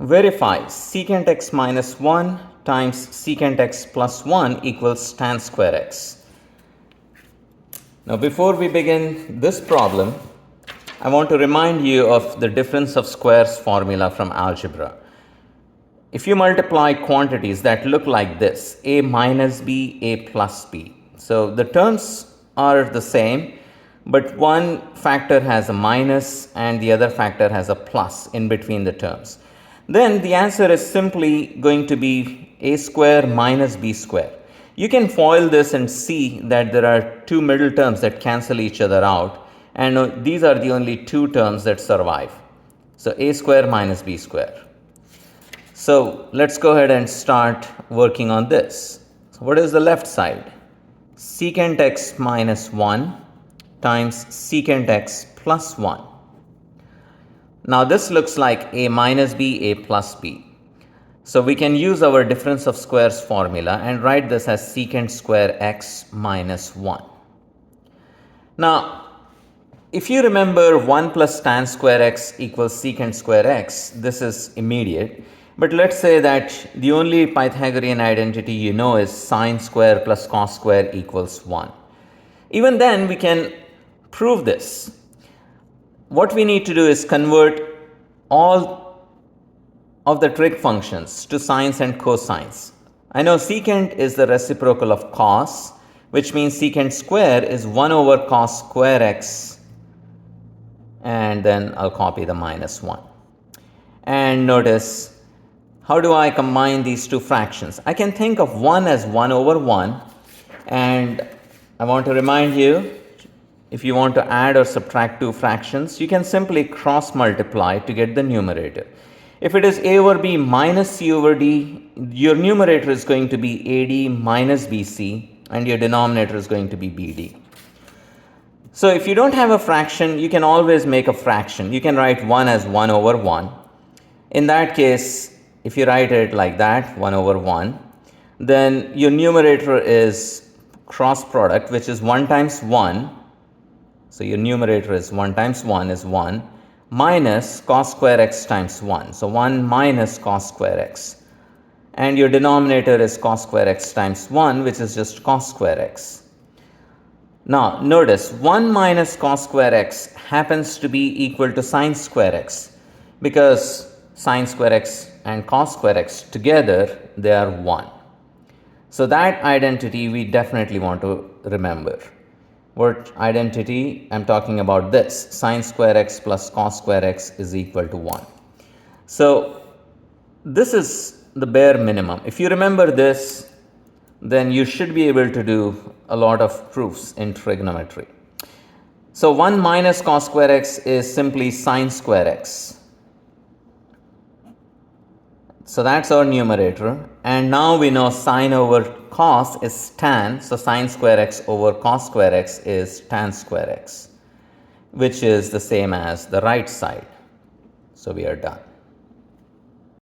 Verify secant x minus 1 times secant x plus 1 equals tan square x. Now before we begin this problem, I want to remind you of the difference of squares formula from algebra. If you multiply quantities that look like this, a minus b, a plus b. So the terms are the same, but one factor has a minus and the other factor has a plus in between the terms. Then the answer is simply going to be a square minus b square. You can FOIL this and see that there are two middle terms that cancel each other out, and these are the only two terms that survive. So a square minus b square. So let's go ahead and start working on this. So what is the left side? Secant x minus 1 times secant x plus 1. Now this looks like a minus b, a plus b. So we can use our difference of squares formula and write this as secant square x minus 1. Now, if you remember 1 plus tan square x equals secant square x, this is immediate. But let's say that the only Pythagorean identity you know is sine square plus cos square equals 1. Even then, we can prove this. What we need to do is convert all of the trig functions to sines and cosines. I know secant is the reciprocal of cos, which means secant square is 1 over cos square x, and then I'll copy the minus 1. And notice, how do I combine these two fractions? I can think of 1 as 1 over 1, and I want to remind you, if you want to add or subtract two fractions, you can simply cross multiply to get the numerator. If it is a over b minus c over d, your numerator is going to be ad minus bc, and your denominator is going to be bd. So if you don't have a fraction, you can always make a fraction. You can write 1 as 1 over 1. In that case, if you write it like that, 1 over 1, then your numerator is cross product, which is 1 times 1. So your numerator is 1 times 1 is 1 minus cos square x times 1. So 1 minus cos square x. And your denominator is cos square x times 1, which is just cos square x. Now notice 1 minus cos square x happens to be equal to sine square x, because sine square x and cos square x together, they are 1. So that identity we definitely want to remember. What identity? I'm talking about this. Sine square x plus cos square x is equal to 1. So this is the bare minimum. If you remember this, then you should be able to do a lot of proofs in trigonometry. So 1 minus cos square x is simply sine square x. So that's our numerator, and now we know sine over cos is tan, so sine square x over cos square x is tan square x, which is the same as the right side. So we are done.